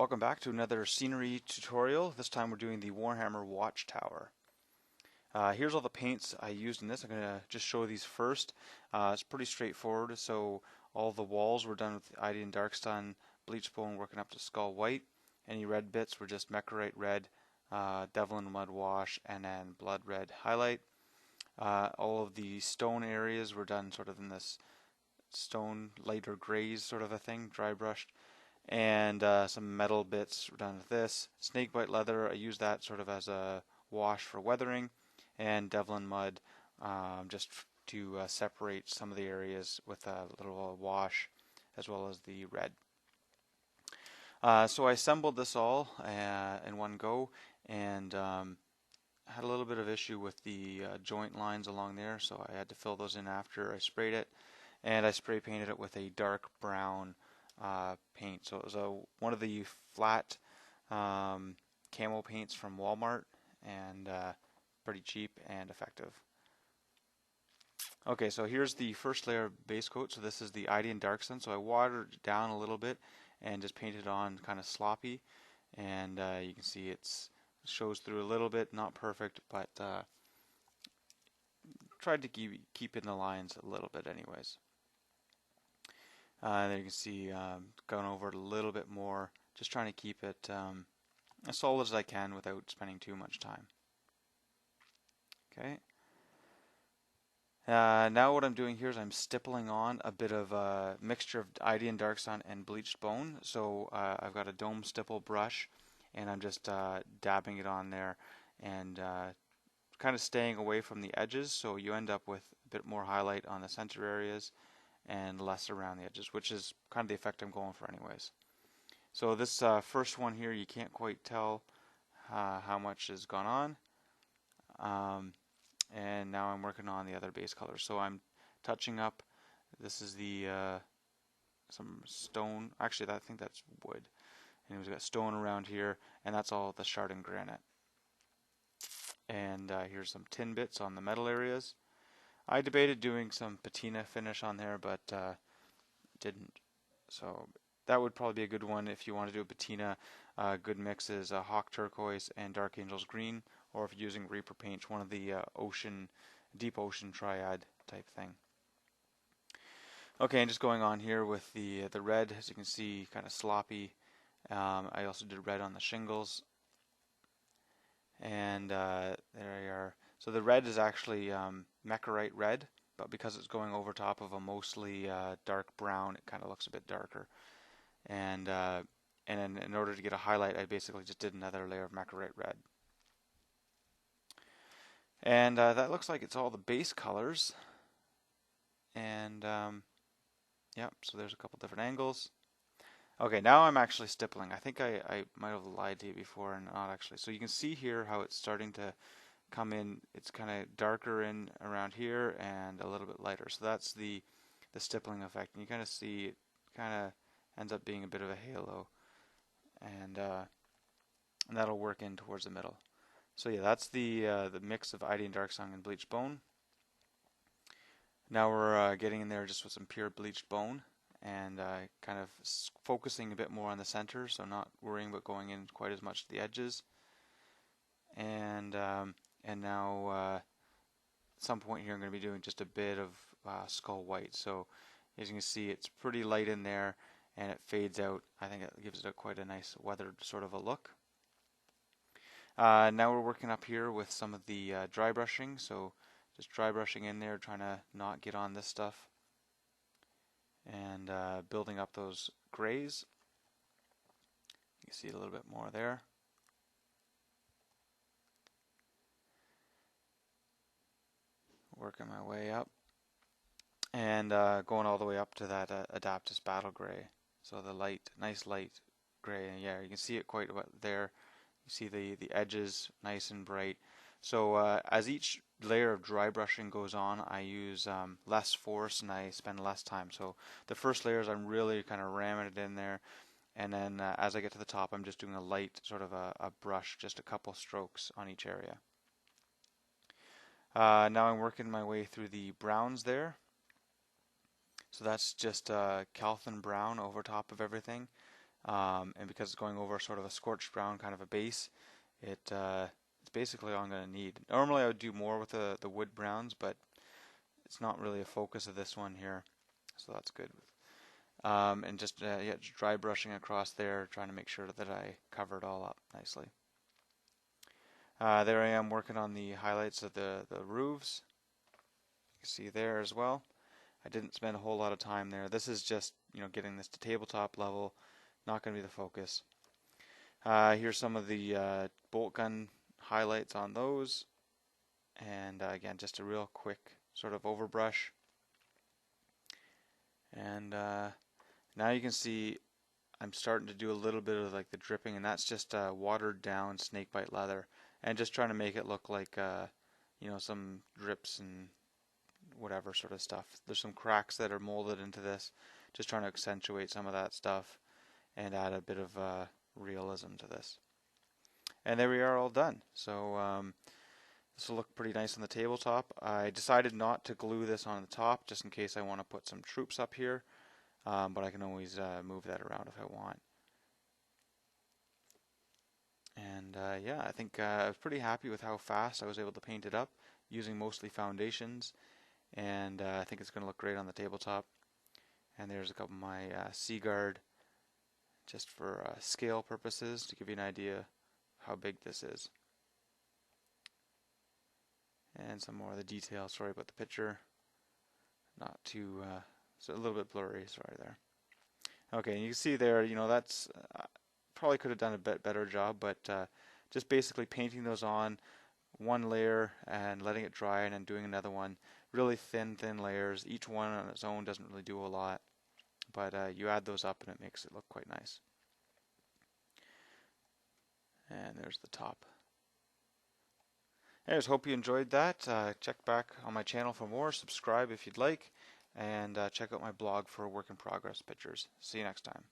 Welcome back to another scenery tutorial. This time we're doing the Warhammer Watchtower. Here's all the paints I used in this. I'm going to just show these first. It's pretty straightforward. So all the walls were done with Idian Darkstun, bleach bone working up to skull white. Any red bits were just Mecharite red, Devlin mud wash, and then blood red highlight. All of the stone areas were done sort of in this stone lighter grays sort of a thing, dry brushed. And some metal bits were done with this. Snakebite leather, I used that sort of as a wash for weathering, and Devlin mud just to separate some of the areas with a little wash, as well as the red. So I assembled this all in one go, and had a little bit of issue with the joint lines along there, so I had to fill those in after I sprayed it, and I spray painted it with a dark brown paint. So it was one of the flat camo paints from Walmart, and pretty cheap and effective. Okay, so here's the first layer of base coat. So this is the Idian Darkstun. So I watered it down a little bit and just painted on kind of sloppy, and you can see it shows through a little bit, not perfect, but tried to keep in the lines a little bit anyways. There you can see going over it a little bit more, just trying to keep it as solid as I can without spending too much time. Okay. Now what I'm doing here is I'm stippling on a bit of a mixture of Idian Darkstun and bleached bone. So I've got a dome stipple brush, and I'm just dabbing it on there and kind of staying away from the edges, so you end up with a bit more highlight on the center areas and less around the edges, which is kind of the effect I'm going for anyways. So this first one here, you can't quite tell how much has gone on. And now I'm working on the other base colors. So I'm touching up, this is the some stone, actually I think that's wood. And we've got stone around here, and that's all the shard and granite. And here's some tin bits on the metal areas. I debated doing some patina finish on there, but didn't. So that would probably be a good one if you want to do a patina. Good mix is Hawk Turquoise and Dark Angel's Green, or if you're using Reaper paint, one of the deep ocean triad type thing. Okay, and just going on here with the red, as you can see, kind of sloppy. I also did red on the shingles, and there you are. So the red is actually Mecharite red, but because it's going over top of a mostly dark brown, it kind of looks a bit darker. And in order to get a highlight, I basically just did another layer of Mecharite red. And that looks like it's all the base colors. And yep, so there's a couple different angles. Okay, now I'm actually stippling. I think I might have lied to you before and not actually. So you can see here how it's starting to come in. It's kind of darker in around here and a little bit lighter. So that's the stippling effect. And you kind of see it kind of ends up being a bit of a halo. And that'll work in towards the middle. So yeah, that's the mix of Idian Darkstun and bleached bone. Now we're getting in there just with some pure bleached bone, and kind of focusing a bit more on the center, so not worrying about going in quite as much to the edges. And now at some point here I'm going to be doing just a bit of skull white. So as you can see, it's pretty light in there, and it fades out. I think it gives it quite a nice weathered sort of a look. Now we're working up here with some of the dry brushing, so just dry brushing in there, trying to not get on this stuff, and building up those grays. You can see a little bit more there. Working my way up, and going all the way up to that Adaptus Battle Gray. So the light, nice light gray, and yeah, you can see it quite there. You see the edges nice and bright. So as each layer of dry brushing goes on, I use less force and I spend less time. So the first layers I'm really kind of ramming it in there, and then as I get to the top, I'm just doing a light sort of a brush, just a couple strokes on each area. Now I'm working my way through the browns there. So that's just Calthan brown over top of everything. and because it's going over sort of a scorched brown kind of a base, it's basically all I'm going to need. Normally I would do more with the wood browns, but it's not really a focus of this one here, so that's good. And just yeah, just dry brushing across there, trying to make sure that I cover it all up nicely. There I am working on the highlights of the roofs. You can see there as well. I didn't spend a whole lot of time there. This is just, getting this to tabletop level, not going to be the focus. Here's some of the bolt gun highlights on those, and again, just a real quick sort of overbrush. And now you can see I'm starting to do a little bit of like the dripping, and that's just watered down snakebite leather, and just trying to make it look like some drips and whatever sort of stuff. There's some cracks that are molded into this, just trying to accentuate some of that stuff and add a bit of realism to this. And there we are, all done. So this will look pretty nice on the tabletop. I decided not to glue this on the top just in case I want to put some troops up here, but I can always move that around if I want. And yeah, I think I was pretty happy with how fast I was able to paint it up using mostly foundations, and I think it's going to look great on the tabletop. And there's a couple of my Sea Guard, just for scale purposes, to give you an idea how big this is. And some more of the details. Sorry about the picture. Not too, so a little bit blurry, sorry there. Okay, and you can see there, that's, probably could have done a bit better job, but just basically painting those on one layer and letting it dry and then doing another one. Really thin layers. Each one on its own doesn't really do a lot, but you add those up and it makes it look quite nice. And there's the top. Anyways, hope you enjoyed that. Check back on my channel for more. Subscribe if you'd like, and check out my blog for work in progress pictures. See you next time.